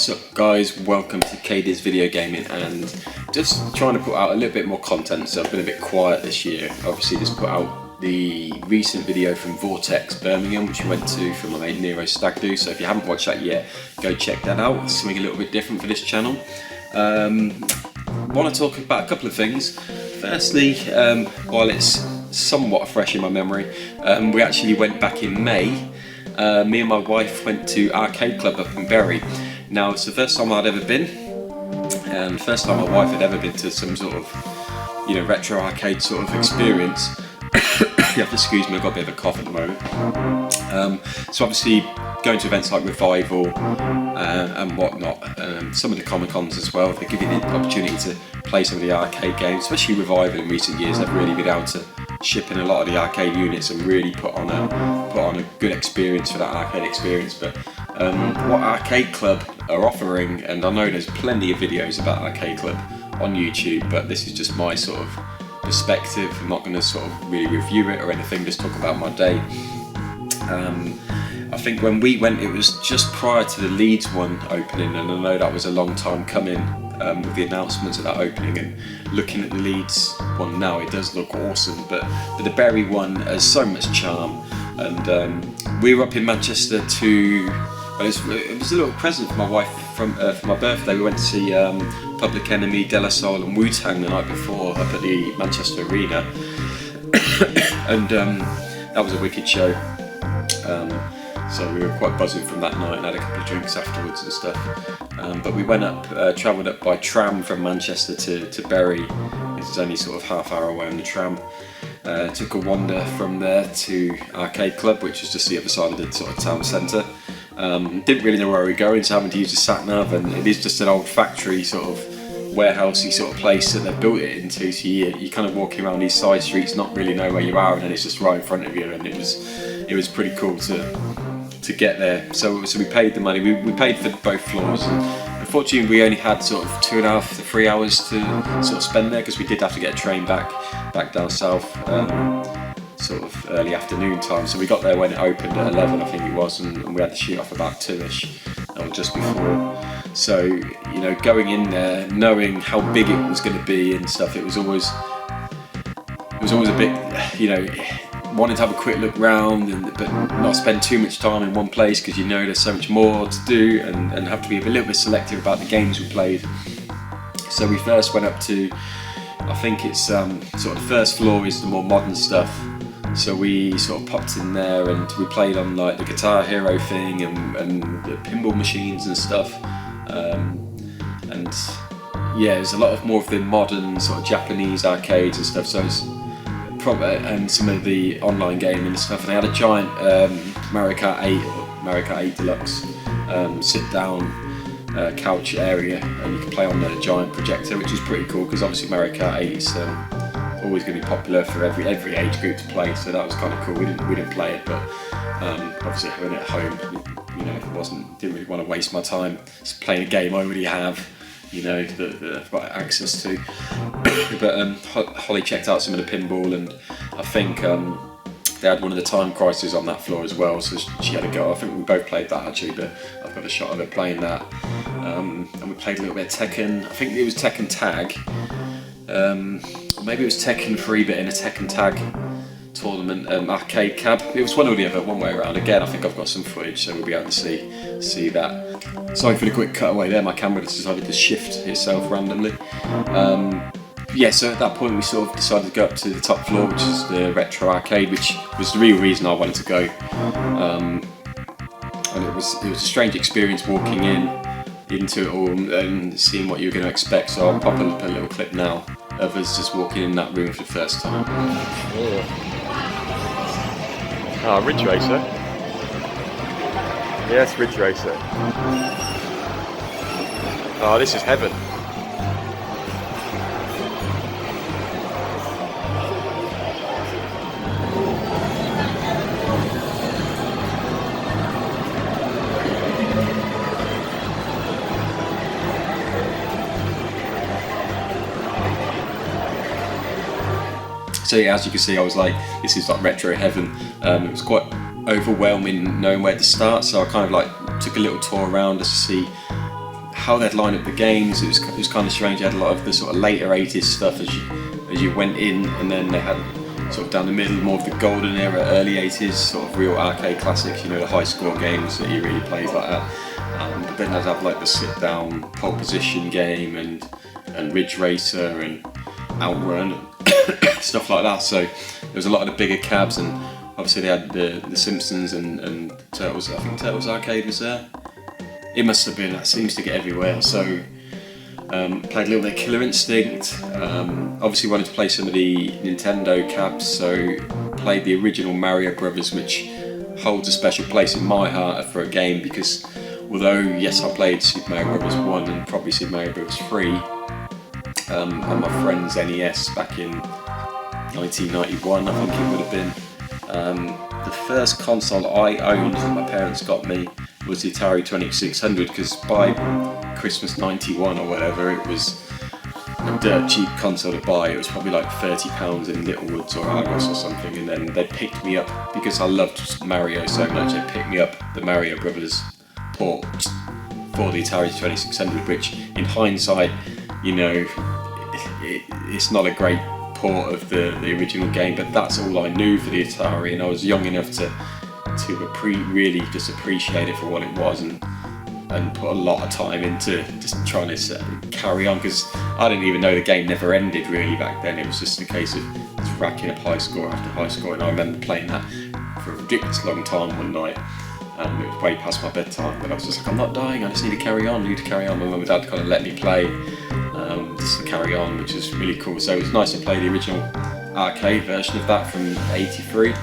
What's up guys, welcome to KD's Video Gaming, and just trying to put out a little bit more content. So I've been a bit quiet this year. Obviously just put out the recent video from Vortex Birmingham, which we went to for my mate Nero Stag Do. So if you haven't watched that yet, go check that out. It's something a little bit different for this channel. Want to talk about a couple of things. Firstly, while it's somewhat fresh in my memory, we actually went back in May. Me and my wife went to Arcade Club up in Bury. Now it's the first time I'd ever been, and the first time my wife had ever been to some sort of, retro arcade sort of experience. You have to excuse me, I've got a bit of a cough at the moment. So obviously going to events like Revival and whatnot, some of the Comic-Cons as well, they give you the opportunity to play some of the arcade games, especially Revival in recent years. They've really been able to ship in a lot of the arcade units and really put on a good experience for that arcade experience. But what Arcade Club are offering, and I know there's plenty of videos about Arcade Club on YouTube, but this is just my sort of perspective. I'm not going to sort of really review it or anything, just talk about my day. I think when we went, it was just prior to the Leeds one opening, and I know that was a long time coming with the announcements of that opening. And looking at the Leeds one now, it does look awesome, but the Bury one has so much charm. And we were up in Manchester to, well, it was a little present for my wife for my birthday. We went to see Public Enemy, De La Soul and Wu-Tang the night before up at the Manchester Arena. And that was a wicked show. So we were quite buzzing from that night and had a couple of drinks afterwards and stuff. But we went up, travelled up by tram from Manchester to Bury. It was only sort of half hour away on the tram. Took a wander from there to Arcade Club, which is just the other side of the sort of town centre. Didn't really know where we were going, so having to use a sat nav, and it is just an old factory sort of warehousey sort of place that they've built it into. So you kind of walking around these side streets, not really know where you are, and then it's just right in front of you, and it was pretty cool to get there. So we paid the money. We paid for both floors. And unfortunately, we only had sort of 2.5 to 3 hours to sort of spend there, because we did have to get a train back down south, sort of early afternoon time. So we got there when it opened at 11, I think it was, and we had to shoot off about 2ish, or just before. So going in there, knowing how big it was going to be and stuff, it was always a bit, wanted to have a quick look round, but not spend too much time in one place, because there's so much more to do, and have to be a little bit selective about the games we played. So we first went up to, I think it's sort of the first floor is the more modern stuff. So we sort of popped in there and we played on like the Guitar Hero thing and the pinball machines and stuff. And yeah, there's a lot of more of the modern sort of Japanese arcades and stuff. So it's and some of the online gaming and stuff. And they had a giant Mario Kart 8 or Mario Kart 8 Deluxe sit down couch area, and you can play on the giant projector, which is pretty cool, because obviously Mario Kart 8 is always going to be popular for every age group to play. So that was kind of cool. We didn't play it, but obviously having it at home, didn't really want to waste my time just playing a game I already have, the right access to. But Holly checked out some of the pinball, and I think they had one of the Time Crisis on that floor as well, so she had a go. I think we both played that actually, but I've got a shot of her playing that. And we played a little bit of Tekken. I think it was Tekken Tag. Or maybe it was Tekken 3, but in a Tekken Tag tournament, arcade cab. It was one or the other, one way around. Again, I think I've got some footage, so we'll be able to see that. Sorry for the quick cutaway there, my camera decided to shift itself randomly. So at that point we sort of decided to go up to the top floor, which is the retro arcade, which was the real reason I wanted to go. And it was a strange experience walking into it all and seeing what you're going to expect. So I'll pop up a little clip now of us just walking in that room for the first time. Ridge Racer. Yes, Ridge Racer. Oh, this is heaven. So yeah, as you can see, I was like, this is like retro heaven. It was quite overwhelming knowing where to start, so I kind of like took a little tour around just to see how they'd line up the games. It was kind of strange. They had a lot of the sort of later 80s stuff as you went in, and then they had sort of down the middle more of the golden era, early 80s sort of real arcade classics, the high score games that you really plays like that. But then they'd have like the sit down pole position game and Ridge Racer and Outrun and stuff like that. So there was a lot of the bigger cabs, and obviously they had the Simpsons and Turtles. I think Turtles Arcade was there. It must have been. That seems to get everywhere. So played a little bit of Killer Instinct. Obviously wanted to play some of the Nintendo cabs, so played the original Mario Brothers, which holds a special place in my heart for a game, because although yes, I played Super Mario Brothers 1 and probably Super Mario Brothers 3 on my friend's NES back in 1991, I think it would have been. The first console I owned that my parents got me was the Atari 2600, because by Christmas 91 or whatever, it was a dirt cheap console to buy. It was probably like £30 in Littlewoods or Argos or something, and then they picked me up, because I loved Mario so much, they picked me up the Mario Brothers port for the Atari 2600, which in hindsight, it's not a great port of the original game, but that's all I knew for the Atari, and I was young enough to really just appreciate it for what it was, and put a lot of time into just trying to carry on, because I didn't even know the game never ended really back then. It was just a case of just racking up high score after high score, and I remember playing that for a ridiculous long time one night. It was way past my bedtime, but I was just like, I'm not dying, I just need to carry on. My mum and dad kind of let me play just to carry on, which was really cool. So it was nice to play the original arcade version of that from '83.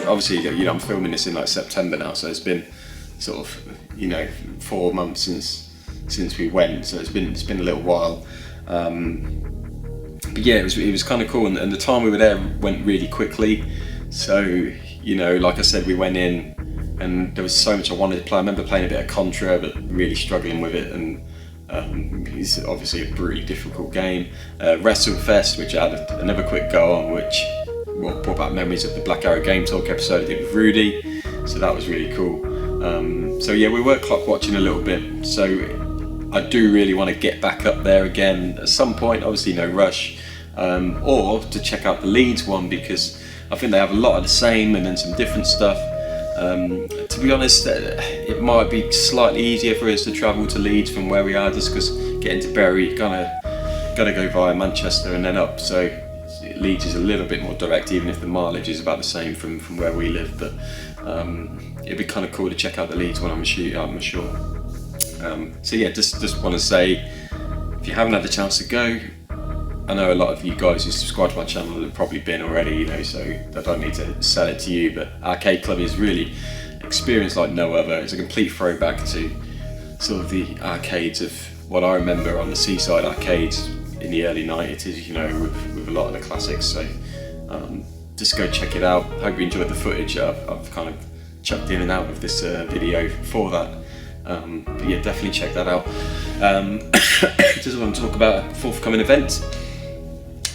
Obviously, I'm filming this in like September now, so it's been sort of 4 months since we went, so it's been a little while. But yeah, it was kind of cool, and the time we were there went really quickly. So like I said, we went in and there was so much I wanted to play. I remember playing a bit of Contra, but really struggling with it, and it's obviously a really difficult game. WrestleFest, which I had another quick go on, which brought back memories of the Black Arrow Game Talk episode I did with Rudy, so that was really cool. So yeah, we were clock watching a little bit, so I do really want to get back up there again at some point, obviously no rush, or to check out the Leeds one, because I think they have a lot of the same and then some different stuff. To be honest, it might be slightly easier for us to travel to Leeds from where we are, just because getting to Bury, gotta go via Manchester and then up, so Leeds is a little bit more direct, even if the mileage is about the same from where we live. But it'd be kind of cool to check out the Leeds one, I'm sure. So yeah, just want to say, if you haven't had the chance to go, I know a lot of you guys who subscribe to my channel have probably been already, so I don't need to sell it to you, but Arcade Club is really experience like no other. It's a complete throwback to sort of the arcades of what I remember on the seaside arcades in the early 90s, with a lot of the classics. So just go check it out. Hope you enjoyed the footage I've kind of chucked in and out of this video for that. But yeah, definitely check that out. Just want to talk about a forthcoming event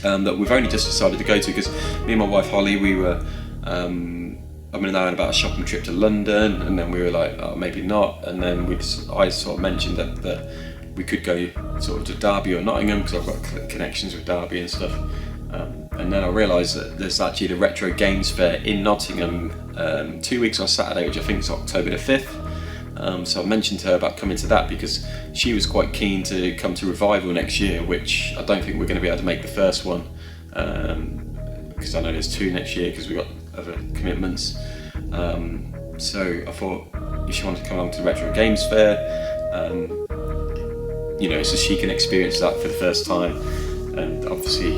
that we've only just decided to go to, because me and my wife Holly, we were I mean, about a shopping trip to London, and then we were like, oh, maybe not, and then I sort of mentioned that we could go sort of to Derby or Nottingham, because I've got connections with Derby and stuff, and then I realised that there's actually the Retro Games Fair in Nottingham 2 weeks on Saturday, which I think is October the 5th. So I mentioned to her about coming to that, because she was quite keen to come to Revival next year, which I don't think we're going to be able to make the first one, because I know there's 2 next year because we've got other commitments. So I thought if she wanted to come along to the Retro Games Fair, so she can experience that for the first time. And obviously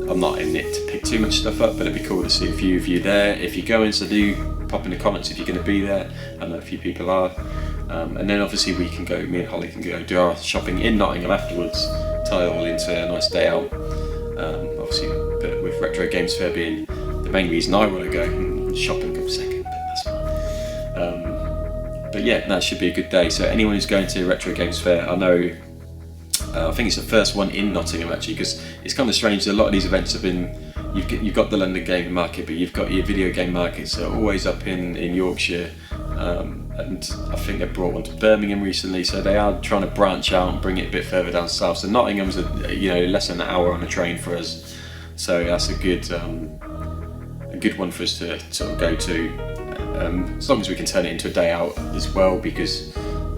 I'm not in it to pick too much stuff up, but it'd be cool to see a few of you there. If you're going, so do pop in the comments if you're going to be there. I know a few people are. And then obviously me and Holly can go do our shopping in Nottingham afterwards, tie it all into a nice day out. Obviously, but with Retro Games Fair being the main reason I want to go, and shopping comes second, but that's fine. But yeah, that should be a good day. So anyone who's going to Retro Games Fair, I know, I think it's the first one in Nottingham actually, because it's kind of strange. A lot of these events have been, you've got the London Gaming Market, but you've got your video game markets that are always up in Yorkshire, and I think they brought one to Birmingham recently, so they are trying to branch out and bring it a bit further down south. So Nottingham's less than an hour on a train for us, so that's a good one for us to sort of go to, as long as we can turn it into a day out as well, because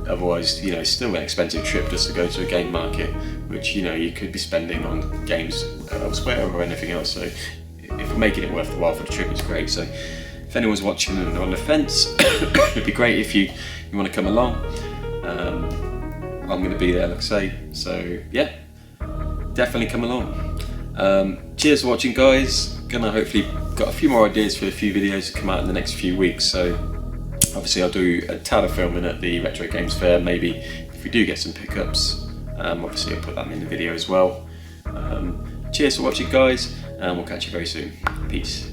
otherwise, it's still an expensive trip just to go to a game market, which you could be spending on games elsewhere or anything else. So if we're making it worth the while for the trip, it's great. So if anyone's watching and on the fence, it'd be great if you want to come along. I'm going to be there, like I say. So yeah, definitely come along. Cheers for watching, guys. Gonna hopefully got a few more ideas for a few videos to come out in the next few weeks. So obviously I'll do a tad of filming at the Retro Games Fair. Maybe if we do get some pickups, obviously I'll put that in the video as well. Cheers for watching, guys, and we'll catch you very soon. Peace.